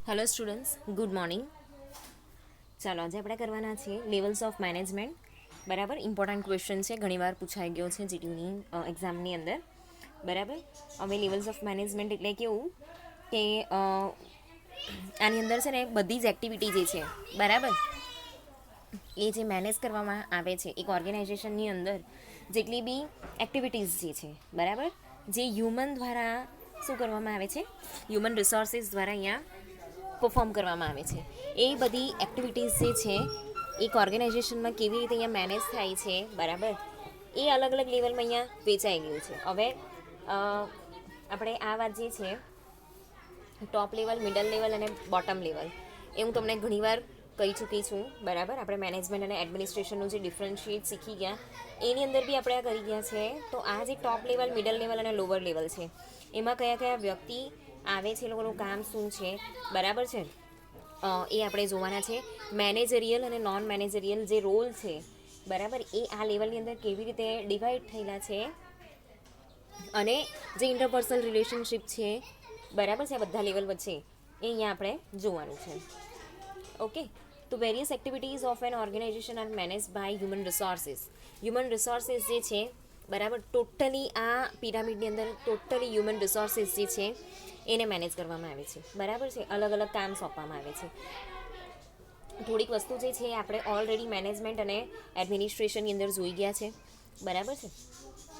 Hello students, good morning. ચાલો આજે આપણે કરવાના છે લેવલ્સ ઓફ મેનેજમેન્ટ. બરાબર, ઇમ્પોર્ટન્ટ ક્વેશ્ચન છે, ઘણીવાર પૂછાઈ ગયો છે જીટીયુની એક્ઝામની અંદર. બરાબર, હવે લેવલ્સ ઓફ મેનેજમેન્ટ એટલે કેવું કે આની અંદર છે ને બધી જ એક્ટિવિટી જે છે બરાબર એ જે મેનેજ કરવામાં આવે છે એક ઓર્ગેનાઇઝેશનની અંદર જેટલી બી એક્ટિવિટીઝ જે છે બરાબર જે હ્યુમન દ્વારા શું કરવામાં આવે છે, હ્યુમન રિસોર્સિસ દ્વારા અહીંયા પરફોર્મ કરવામાં આવે છે. એ બધી એક્ટિવિટીઝ જે છે એક ઓર્ગેનાઇઝેશનમાં કેવી રીતે અહીંયા મેનેજ થાય છે બરાબર એ અલગ અલગ લેવલમાં અહીંયા વેચાઈ ગયું છે. હવે આપણે આ વાત જે છે ટોપ લેવલ, મિડલ લેવલ અને બોટમ લેવલ એ હું તમને ઘણીવાર કહી ચૂકી છું બરાબર. આપણે મેનેજમેન્ટ અને એડમિનિસ્ટ્રેશનનું જે ડિફરન્શિએટ શીખી ગયા એની અંદર બી આપણે આ કરી ગયા છે. તો આ જે ટોપ લેવલ, મિડલ લેવલ અને લોઅર લેવલ છે એમાં કયા કયા વ્યક્તિ આવે છે, એ લોકોનું કામ શું છે બરાબર છે એ આપણે જોવાના છે. મેનેજરિયલ અને નોન મેનેજરિયલ જે રોલ છે બરાબર એ આ લેવલની અંદર કેવી રીતે ડિવાઈડ થયેલા છે અને જે ઇન્ટરપર્સનલ રિલેશનશિપ છે બરાબર છે આ બધા લેવલ વચ્ચે એ અહીંયા આપણે જોવાનું છે. ઓકે, તો various activities of an organization are manage by human resources. Human resources જે છે બરાબર ટોટલી આ પિરામિડની અંદર ટોટલી હ્યુમન રિસોર્સિસ જે છે એને મેનેજ કરવામાં આવે છે બરાબર છે. અલગ અલગ કામ સોંપવામાં આવે છે. થોડીક વસ્તુ જે છે આપણે ઓલરેડી મેનેજમેન્ટ અને એડમિનિસ્ટ્રેશનની અંદર જોઈ ગયા છે બરાબર છે.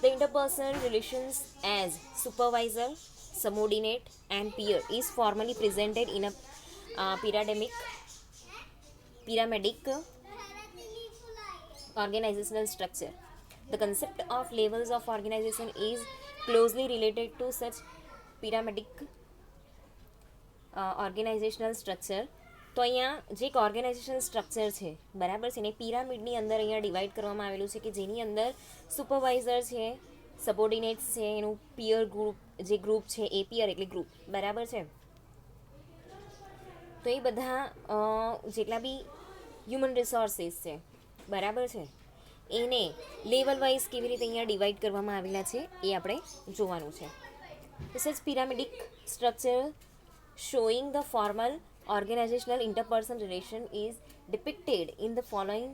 The interpersonal relations as supervisor, subordinate and peer is formally presented in a pyramidal organizational structure. The concept of levels of organization is closely related to such pyramidal organisational structure. તો અહીંયા જે એક ઓર્ગેનાઇઝેશન સ્ટ્રક્ચર છે બરાબર છે ને પિરામિડની અંદર અહીંયા ડિવાઈડ કરવામાં આવેલું છે કે જેની અંદર સુપરવાઇઝર છે, સબોર્ડિનેટ્સ છે, એનું પિયર ગ્રુપ જે ગ્રુપ છે એ પિયર એટલે ગ્રુપ બરાબર છે. તો એ બધા જેટલા બી હ્યુમન રિસોર્સિસ છે બરાબર છે એને લેવલ વાઇઝ કેવી રીતે અહીંયા ડિવાઈડ કરવામાં આવેલા છે એ આપણે જોવાનું છે. This is pyramidal structure showing the formal organizational interpersonal relation is depicted in the following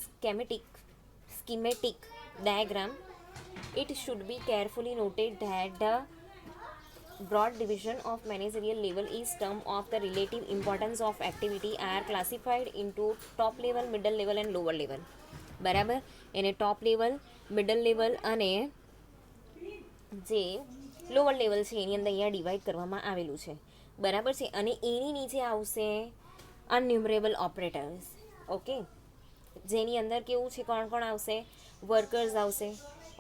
schematic diagram. It should be carefully noted that the broad division of managerial level is term of the relative importance of activity are classified into top level, middle level and lower level. બરાબર, એને top level, middle level અને જે lower level છે એની અંદર અહીંયા divide કરવામાં આવેલું છે બરાબર છે. અને એની નીચે આવશે અનન્યુમરેબલ ઓપરેટર્સ. ઓકે, જેની અંદર કેવું છે, કોણ કોણ આવશે, વર્કર્સ આવશે,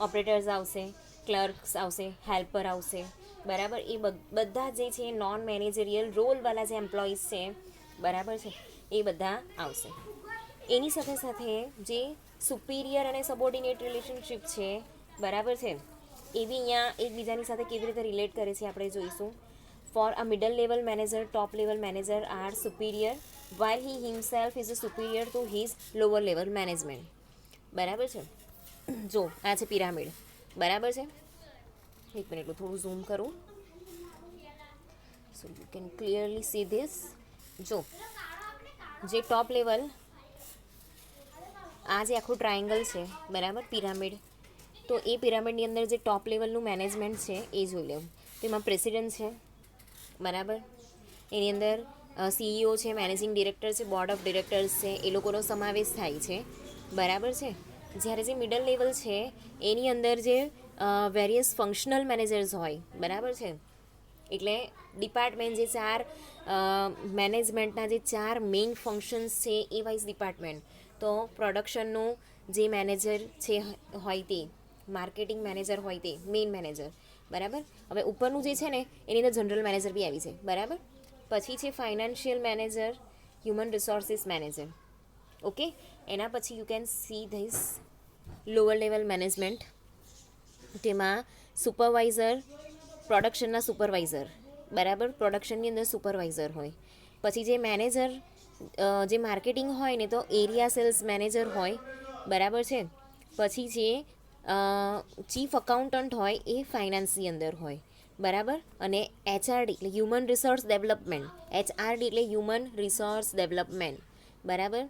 ઓપરેટર્સ આવશે, ક્લર્ક્સ આવશે, હેલ્પર આવશે બરાબર. એ બધા જે છે નોન મેનેજરિયલ રોલવાળા જે એમ્પ્લોઈઝ છે બરાબર છે એ બધા આવશે. એની સાથે સાથે જે સુપિરિયર અને સબોર્ડિનેટ રિલેશનશિપ છે બરાબર છે એ બી અહીંયા એકબીજાની સાથે કેવી રીતે રિલેટ કરે છે આપણે જોઈશું. For a middle level manager, top level manager are superior while he himself is a superior to his lower level management. બરાબર છે. જો આ છે પિરામિડ બરાબર છે. એક મિનિટ થોડું ઝૂમ કરું so you can clearly see this. જો જે ટોપ લેવલ આ જે આખું ટ્રાયંગલ છે બરાબર પિરામિડ, તો એ પિરામિડની અંદર જે ટોપ લેવલનું મેનેજમેન્ટ છે એ જોઈ લેવું. તો એમાં પ્રેસિડેન્ટ છે બરાબર, એની અંદર સીઈઓ છે, મેનેજિંગ ડિરેક્ટર છે, બોર્ડ ઓફ ડિરેક્ટર્સ છે, એ લોકોનો સમાવેશ થાય છે બરાબર છે. જ્યારે જે મિડલ લેવલ છે એની અંદર જે વેરિયસ ફંક્શનલ મેનેજર્સ હોય બરાબર છે, એટલે ડિપાર્ટમેન્ટ જે ચાર મેનેજમેન્ટના જે ચાર મેઇન ફંક્શન્સ છે એ વાઇઝ ડિપાર્ટમેન્ટ. તો પ્રોડક્શનનું જે મેનેજર છે હોય તે, માર્કેટિંગ મેનેજર હોય તે મેઇન મેનેજર બરાબર. હવે ઉપરનું જે છે ને એની અંદર જનરલ મેનેજર બી આવી છે બરાબર. પછી છે financial manager, human resources manager. Okay, એના પછી you can see this lower level management. તેમાં સુપરવાઇઝર, પ્રોડક્શનના સુપરવાઇઝર બરાબર, પ્રોડક્શનની અંદર સુપરવાઇઝર હોય. પછી જે મેનેજર જે માર્કેટિંગ હોય ને તો એરિયા સેલ્સ મેનેજર હોય બરાબર છે. પછી જે ચીફ અકાઉન્ટન્ટ હોય એ ફાઇનાન્સની અંદર હોય બરાબર. અને એચઆરડી એટલે હ્યુમન રિસોર્સ ડેવલપમેન્ટ, એચઆરડી એટલે હ્યુમન રિસોર્સ ડેવલપમેન્ટ, બરાબર.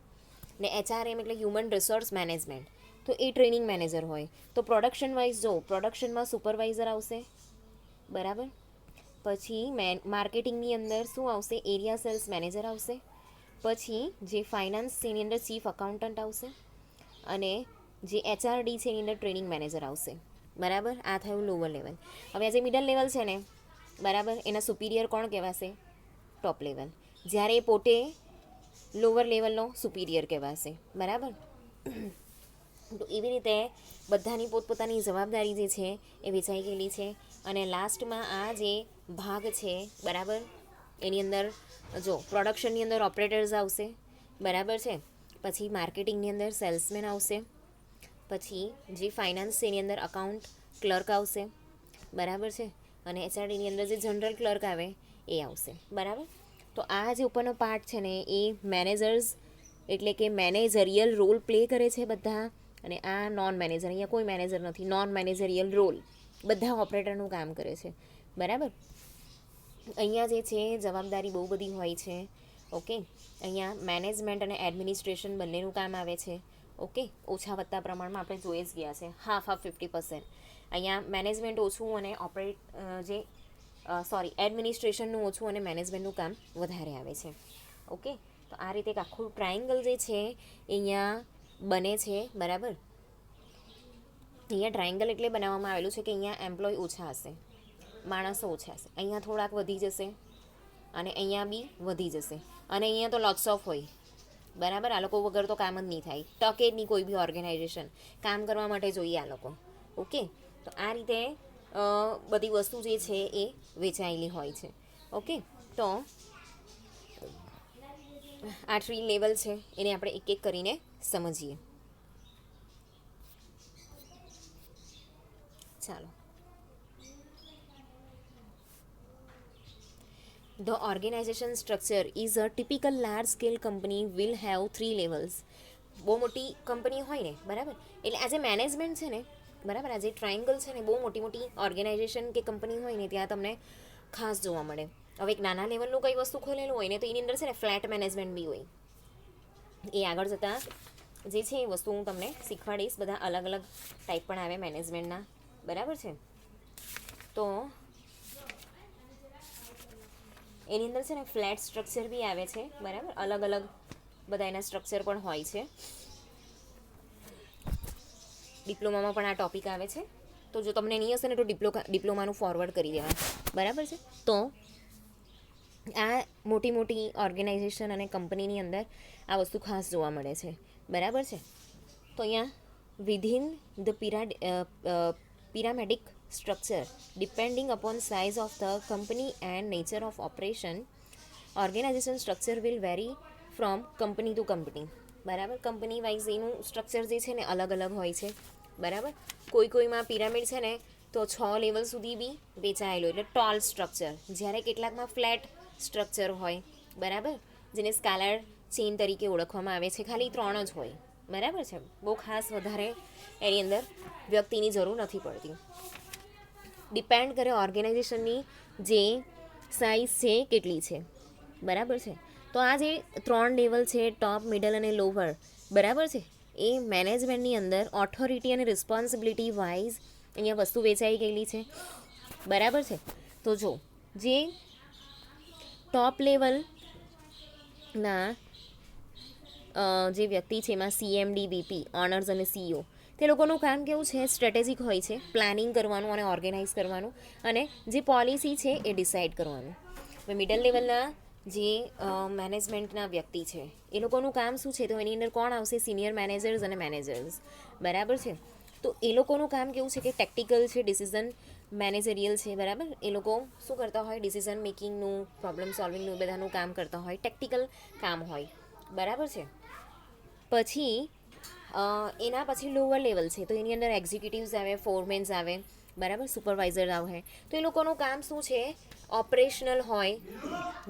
ને એચઆરએમ એટલે હ્યુમન રિસોર્સ મેનેજમેન્ટ. તો એ ટ્રેનિંગ મેનેજર હોય. તો પ્રોડક્શન વાઇઝ જો પ્રોડક્શનમાં સુપરવાઇઝર આવશે, બરાબર. પછી માર્કેટિંગની અંદર શું આવશે? એરિયા સેલ્સ મેનેજર આવશે. પછી જે ફાઇનાન્સ છે એની અંદર ચીફ અકાઉન્ટન્ટ આવશે. અને જે એચઆરડી છે એની અંદર ટ્રેનિંગ મેનેજર આવશે, બરાબર. આ થયું લોઅર લેવલ. હવે આ જે મિડલ લેવલ છે ને, બરાબર, એના સુપિરિયર કોણ કહેવાશે? Top level. જ્યારે એ પોતે લોઅર લેવલનો સુપિરિયર કહેવાશે, બરાબર. તો એવી રીતે બધાની પોતપોતાની જવાબદારી જે છે એ વેચાઈ ગયેલી છે. અને લાસ્ટમાં આ જે ભાગ છે, બરાબર, એની અંદર જો પ્રોડક્શનની અંદર ઓપરેટર્સ આવશે, બરાબર છે. પછી માર્કેટિંગની અંદર સેલ્સમેન આવશે. પછી જે ફાઇનાન્સ છે એની અંદર અકાઉન્ટ ક્લર્ક આવશે, બરાબર છે. અને એચઆરડીની અંદર જે જનરલ ક્લર્ક આવે એ આવશે, બરાબર. તો આ જે ઉપરનો પાર્ટ છે ને એ મેનેજર્સ એટલે કે મેનેજરિયલ રોલ પ્લે કરે છે બધા. અને આ નોન મેનેજર, અહીંયા કોઈ મેનેજર નથી, નોન મેનેજરિયલ રોલ બધા ઓપરેટરનું કામ કરે છે, બરાબર. અહીંયા જે છે જવાબદારી બહુ બધી હોય છે. ઓકે, અહીંયા મેનેજમેન્ટ અને એડમિનિસ્ટ્રેશન બંનેનું કામ આવે છે. ઓકે, ઓછા વત્તા પ્રમાણમાં આપણે જોઈ જ ગયા છે, હાફ 50%. અહીંયા મેનેજમેન્ટ ઓછું અને એડમિનિસ્ટ્રેશનનું ઓછું અને મેનેજમેન્ટનું કામ વધારે આવે છે. ઓકે, તો આ રીતે એક આખું ટ્રાયંગલ જે છે અહીંયા બને છે, બરાબર. અહીંયા ટ્રાયંગલ એટલે બનાવવામાં આવેલું છે કે અહીંયા એમ્પ્લોય ઓછા હશે, માણસો ઓછા હશે. અહીંયા થોડાક વધી જશે અને અહીંયા બી વધી જશે. અને અહીંયા તો લોટ્સ ઓફ હોય, બરાબર. આ લોકો વગર તો કામ જ નહીં થાય, ટકે જ નહીં કોઈ બી ઓર્ગેનાઇઝેશન. કામ કરવા માટે જોઈએ આ લોકો. ઓકે, તો આ રીતે બધી વસ્તુ જે છે એ વેચાયેલી હોય છે. ઓકે, તો આ 3 લેવલ છે એને આપણે એક એક કરીને સમજીએ. ચાલો. The organization structure is a typical large scale company will have 3 levels. બહુ મોટી કંપની હોય ને, બરાબર, એટલે આ જે મેનેજમેન્ટ છે ને, બરાબર, આ જે ટ્રાયંગલ છે ને, બહુ મોટી મોટી ઓર્ગેનાઇઝેશન કે કંપની હોય ને ત્યાં તમને ખાસ જોવા મળે. હવે એક નાના લેવલનું કંઈ વસ્તુ ખોલેલું હોય ને તો એની અંદર છે ને ફ્લેટ મેનેજમેન્ટ બી હોય. એ આગળ જતાં જે છે એ વસ્તુ હું તમને શીખવાડીશ. બધા અલગ અલગ ટાઈપ પણ આવે મેનેજમેન્ટના, બરાબર છે. તો એની અંદર છે ને ફ્લેટ સ્ટ્રક્ચર બી આવે છે, બરાબર. અલગ અલગ બધા એના સ્ટ્રક્ચર પણ હોય છે. ડિપ્લોમામાં પણ આ ટોપિક આવે છે. તો જો તમને નહીં હશે ને તો ડિપ્લોમાનું ફોરવર્ડ કરી દેવા, બરાબર છે. તો આ મોટી મોટી ઓર્ગેનાઇઝેશન અને કંપનીની અંદર આ વસ્તુ ખાસ જોવા મળે છે, બરાબર છે. તો અહીંયા within the pyramidal structure depending upon size of the company and nature of operation, organization structure will vary from company to company, બરાબર. કંપની વાઇઝ એનું સ્ટ્રક્ચર જે છે ને અલગ અલગ હોય છે, બરાબર. કોઈમાં પિરામિડ છે ને તો 6 લેવલ સુધી બી વેચાયેલું એટલે ટોલ સ્ટ્રક્ચર, જ્યારે કેટલાકમાં ફ્લેટ સ્ટ્રક્ચર હોય, બરાબર, જેને સ્કાલર ચેઇન તરીકે ઓળખવામાં આવે છે. ખાલી 3 જ હોય, બરાબર છે. બહુ ખાસ વધારે એની અંદર વ્યક્તિની જરૂર નથી પડતી. ડિપેન્ડ કરે ઓર્ગેનાઇઝેશનની જે સાઇઝ છે કેટલી છે, બરાબર છે. તો આ જે 3 લેવલ છે, ટોપ, મિડલ અને લોવર, બરાબર છે, એ મેનેજમેન્ટની અંદર ઓથોરિટી અને રિસ્પોન્સિબિલિટી વાઇઝ અહીંયા વસ્તુ વેચાઈ ગયેલી છે, બરાબર છે. તો જો જે ટોપ લેવલના જે વ્યક્તિ છે એમાં CMD, VP, ઓનર્સ અને CEO, તે લોકોનું કામ કેવું છે? સ્ટ્રેટેજિક હોય છે, પ્લાનિંગ કરવાનું અને ઓર્ગેનાઇઝ કરવાનું અને જે પોલિસી છે એ ડિસાઇડ કરવાનું. હવે મિડલ લેવલના જે મેનેજમેન્ટના વ્યક્તિ છે એ લોકોનું કામ શું છે? તો એની અંદર કોણ આવશે? સિનિયર મેનેજર્સ અને મેનેજર્સ, બરાબર છે. તો એ લોકોનું કામ કેવું છે કે ટેક્ટિકલ છે, ડિસિઝન મેનેજરિયલ છે, બરાબર. એ લોકો શું કરતા હોય? ડિસિઝન મેકિંગનું, પ્રોબ્લેમ સોલ્વિંગનું બધાનું કામ કરતા હોય, ટેક્ટિકલ કામ હોય, બરાબર છે. પછી એના પછી લોઅર લેવલ છે તો એની અંદર એક્ઝિક્યુટિવ્સ આવે, ફોરમેન્સ આવે, બરાબર, સુપરવાઇઝર આવે. તો એ લોકોનું કામ શું છે? ઓપરેશનલ હોય,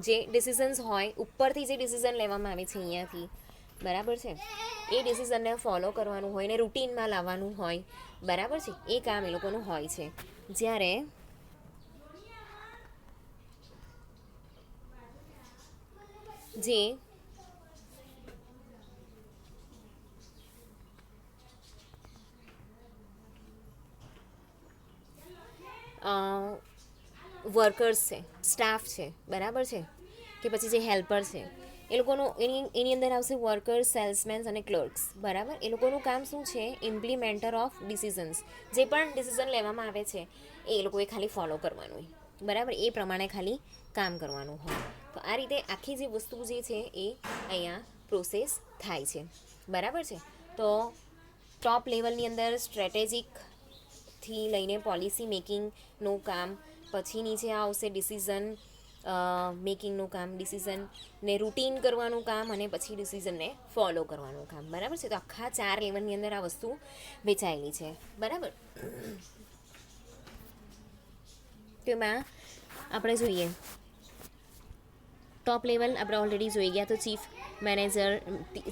જે ડિસિઝન્સ હોય ઉપરથી જે ડિસિઝન લેવામાં આવે છે અહીંયાથી, બરાબર છે, એ ડિસિઝનને ફોલો કરવાનું હોય ને રૂટીનમાં લાવવાનું હોય, બરાબર છે. એ કામ એ લોકોનું હોય છે. જ્યારે જે વર્કર્સ છે, સ્ટાફ છે, બરાબર છે, કે પછી જે હેલ્પર છે, એ લોકોનું એની અંદર આવશે વર્કર્સ, સેલ્સમેન્સ અને ક્લર્ક્સ, બરાબર. એ લોકોનું કામ શું છે? ઇમ્પ્લિમેન્ટર ઓફ ડિસિઝન્સ. જે પણ ડિસિઝન લેવામાં આવે છે એ લોકોએ ખાલી ફોલો કરવાનું હોય, બરાબર, એ પ્રમાણે ખાલી કામ કરવાનું હોય. તો આ રીતે આખી જે વસ્તુ જે છે એ અહીંયા પ્રોસેસ થાય છે, બરાબર છે. તો ટોપ લેવલની અંદર સ્ટ્રેટેજિકથી લઈને પોલિસી મેકિંગનું કામ, પછી નીચે આવશે ડિસિઝન મેકિંગનું કામ, ડિસિઝનને રૂટીન કરવાનું કામ, અને પછી ડિસિઝનને ફોલો કરવાનું કામ, બરાબર છે. તો આખા 4 લેવલની અંદર આ વસ્તુ વેચાયેલી છે, બરાબર. તો એમાં આપણે જોઈએ ટોપ લેવલ આપણે ઓલરેડી જોઈ ગયા. તો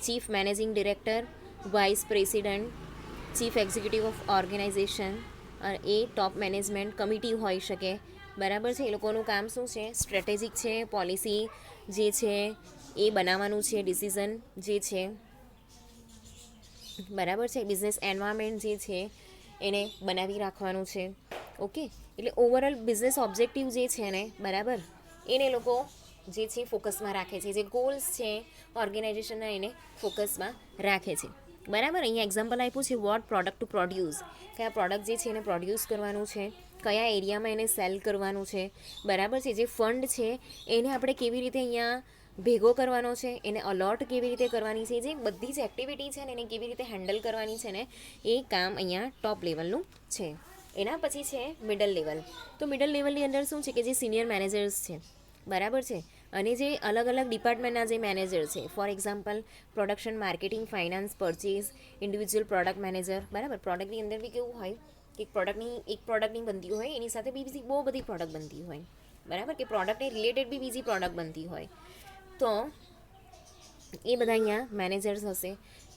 chief managing director, vice president, chief executive of organization, એ ટોપ મેનેજમેન્ટ કમિટી હોઈ શકે, બરાબર છે. એ લોકોનું કામ શું છે? સ્ટ્રેટેજિક છે, પોલિસી જે છે એ બનાવવાનું છે, ડિસિઝન જે છે, બરાબર છે, બિઝનેસ એન્વાયરમેન્ટ જે છે એને બનાવી રાખવાનું છે. ઓકે, એટલે ઓવરઓલ બિઝનેસ ઓબ્જેક્ટિવ જે છે ને, બરાબર, એને લોકો જે છે ફોકસમાં રાખે છે, જે ગોલ્સ છે ઓર્ગેનાઇઝેશનના એને ફોકસમાં રાખે છે, બરાબર. અહીંયા એક્ઝામ્પલ આપ્યું છે વોટ પ્રોડક્ટ ટુ પ્રોડ્યુસ, કયા પ્રોડક્ટ જે છે એને પ્રોડ્યુસ કરવાનું છે, કયા એરિયામાં એને સેલ કરવાનું છે, બરાબર છે. જે ફંડ છે એને આપણે કેવી રીતે અહીંયા ભેગો કરવાનો છે, એને અલોટ કેવી રીતે કરવાની છે, જે બધી જ એક્ટિવિટી છે ને એને કેવી રીતે હેન્ડલ કરવાની છે ને, એ કામ અહીંયા ટોપ લેવલનું છે. એના પછી છે મિડલ લેવલ. તો મિડલ લેવલની અંદર શું છે કે જે સિનિયર મેનેજર્સ છે, બરાબર છે, અને જે અલગ અલગ ડિપાર્ટમેન્ટના જે મેનેજર છે, for example production, marketing, finance, purchase, individual product manager, બરાબર. પ્રોડક્ટની અંદર બી કેવું હોય કે એક પ્રોડક્ટની બનતી હોય, એની સાથે બીજી બહુ બધી પ્રોડક્ટ બનતી હોય, બરાબર, કે પ્રોડક્ટને રિલેટેડ બી બીજી પ્રોડક્ટ બનતી હોય. તો એ બધા અહીંયા મેનેજર્સ હશે,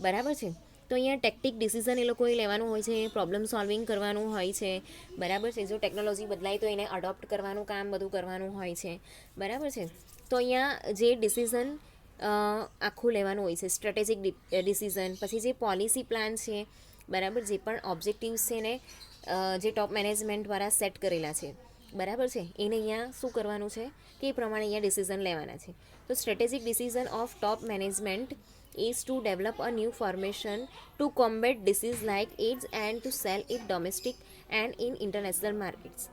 બરાબર છે. તો અહીંયા ટેક્ટિક ડિસિઝન એ લોકોએ લેવાનું હોય છે, પ્રોબ્લેમ સોલ્વિંગ કરવાનું હોય છે, બરાબર છે. જો ટેકનોલોજી બદલાય તો એને અડોપ્ટ કરવાનું કામ બધું કરવાનું હોય છે, બરાબર છે. તો અહીંયા જે ડિસિઝન આખું લેવાનું હોય છે, સ્ટ્રેટેજિક ડિસિઝન, પછી જે પોલિસી પ્લાન છે, બરાબર, જે પણ ઓબ્જેક્ટિવ્સ છે ને જે ટોપ મેનેજમેન્ટ દ્વારા સેટ કરેલા છે, બરાબર છે, એને અહીંયા શું કરવાનું છે કે એ પ્રમાણે અહીંયા ડિસિઝન લેવાના છે. તો strategic decision of top management is to develop a new formation to combat disease like AIDS and to sell it domestic and in international markets.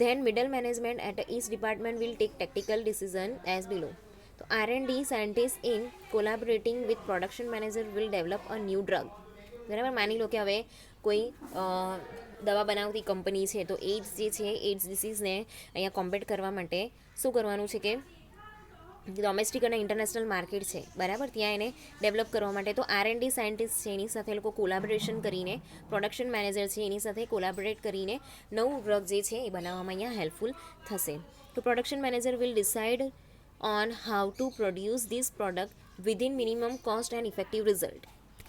Then middle management at each department will take tactical decision as below. So R&D scientists in collaborating with production manager will develop a new drug. બરાબર, માની લો કે હવે કોઈ દવા બનાવતી company છે, તો ads જે છે એડ્સ ડિસીઝને અહીંયા કોમ્બેટ કરવા માટે શું કરવાનું છે કે ડોમેસ્ટિક અને ઇન્ટરનેશનલ માર્કેટ છે, બરાબર, ત્યાં એને ડેવલપ કરવા માટે તો R&D સાયન્ટિસ્ટ છે એની સાથે લોકો કોલાબોરેશન કરીને, પ્રોડક્શન મેનેજર છે એની સાથે કોલાબોરેટ કરીને નવું ડ્રગ જે છે એ બનાવવામાં અહીંયા હેલ્પફુલ થશે. તો production manager will decide on how to produce this product within minimum cost and effective result,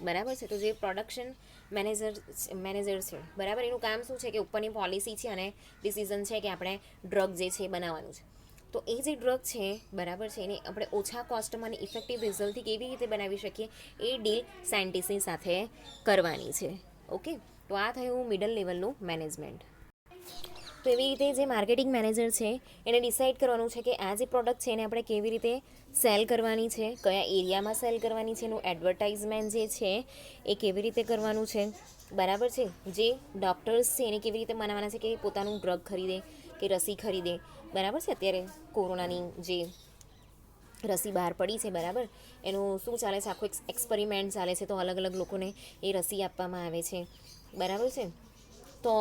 બરાબર છે. તો જે પ્રોડક્શન મેનેજર છે, બરાબર, એનું કામ શું છે કે ઉપરની પોલિસી છે અને ડિસિઝન છે કે આપણે ડ્રગ જે છે એ બનાવવાનું છે. તો એ જે ડ્રગ છે, બરાબર છે, એને આપણે ઓછા કોસ્ટમાં અને ઇફેક્ટિવ રિઝલ્ટથી કેવી રીતે બનાવી શકીએ એ ડીલ સાયન્ટિસ્ટની સાથે કરવાની છે. ઓકે, તો આ થયું મિડલ લેવલનું મેનેજમેન્ટ. તો એવી રીતે જે માર્કેટિંગ મેનેજર છે એને ડિસાઇડ કરવાનું છે કે આ જે પ્રોડક્ટ છે એને આપણે કેવી રીતે સેલ કરવાની છે, કયા એરિયામાં સેલ કરવાની છે, એનું એડવર્ટાઇઝમેન્ટ જે છે એ કેવી રીતે કરવાનું છે, બરાબર છે. જે ડૉક્ટર્સ છે એને કેવી રીતે મનાવવાના છે કે પોતાનું ડ્રગ ખરીદે કે રસી ખરીદે, બરાબર છે. અત્યારે કોરોનાની જે રસી બહાર પડી છે, બરાબર, એનું શું ચાલે છે, આખું એક્સપેરિમેન્ટ ચાલે છે, તો અલગ અલગ લોકોને એ રસી આપવામાં આવે છે, બરાબર છે. તો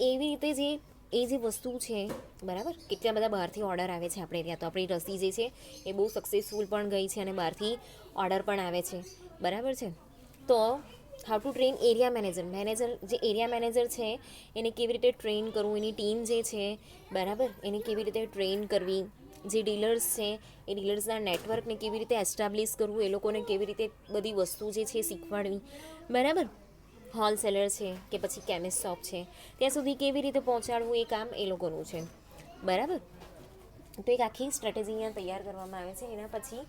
એવી રીતે જે વસ્તુ છે, બરાબર, કેટલા બધા બહારથી ઓર્ડર આવે છે આપણે ત્યાં, તો આપણી રસી જે છે એ બહુ સક્સેસફુલ પણ ગઈ છે અને બહારથી ઓર્ડર પણ આવે છે, બરાબર છે. તો how to train area manager જે એરિયા મેનેજર છે એને કેવી રીતે ટ્રેન કરવું, એની ટીમ જે છે, બરાબર, એને કેવી રીતે ટ્રેન કરવી, જે ડીલર્સ છે એ ડીલર્સના નેટવર્કને કેવી રીતે એસ્ટાબ્લિશ કરવું, એ લોકોને કેવી રીતે બધી વસ્તુ જે છે શીખવાડવી, બરાબર, હોલસેલર છે કે પછી કેમિસ્ટ શોપ છે ત્યાં સુધી કેવી રીતે પહોંચાડવું એ કામ એ લોકોનું છે, બરાબર. તો એક આખી સ્ટ્રેટેજી અહીંયા તૈયાર કરવામાં આવે છે. એના પછી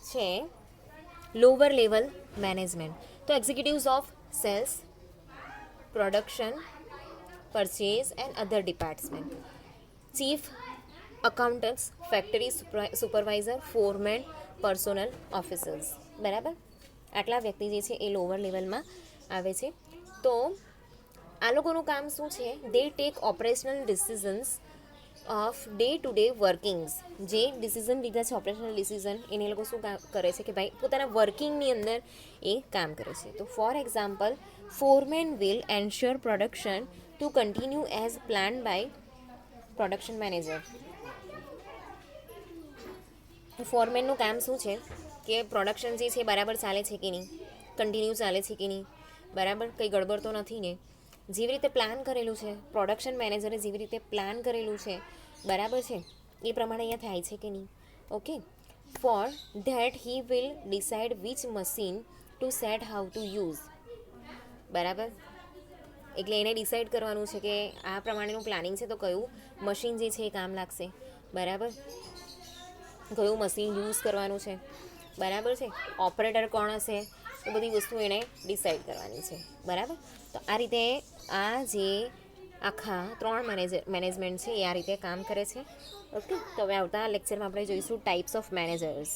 છે લોવર લેવલ મેનેજમેન્ટ. તો executives of sales, production, purchase and other department, chief accountants, factory supervisor, foreman, personnel officers. બરાબર, આટલા વ્યક્તિ જે છે એ લોવર લેવલમાં આવે છે. તો આ લોકોનું કામ શું છે? They take operational decisions of day to day workings. જે ડિસિઝન લીધા છે ઓપરેશનલ ડિસિઝન, એને લોકો શું કરે છે કે ભાઈ પોતાના વર્કિંગની અંદર એ કામ કરે છે. તો for example, foreman will ensure production to continue as plan by production manager. ફોરમેનનું કામ શું છે કે પ્રોડક્શન જે છે બરાબર ચાલે છે કે નહીં, કન્ટિન્યુ ચાલે છે કે નહીં, બરાબર કંઈ ગડબડ તો નથી ને. જેવી રીતે પ્લાન કરેલું છે, પ્રોડક્શન મેનેજરે જેવી રીતે પ્લાન કરેલું છે, બરાબર છે, એ પ્રમાણે અહીંયા થાય છે કે નહીં. Okay, for that he will decide which machine to set how to use. બરાબર, એટલે એને ડિસાઇડ કરવાનું છે કે આ પ્રમાણેનું પ્લાનિંગ છે તો કયું મશીન જે છે એ કામ લાગશે. બરાબર, કયું મશીન યુઝ કરવાનું છે, બરાબર છે, ઓપરેટર કોણ હશે, એ બધી વસ્તુ એણે ડિસાઇડ કરવાની છે. બરાબર, તો આ રીતે આ જે આખા 3 મેનેજમેન્ટ છે એ આ રીતે કામ કરે છે. ઓકે, તો હવે આવતા લેક્ચરમાં આપણે જોઈશું ટાઈપ્સ ઓફ મેનેજર્સ.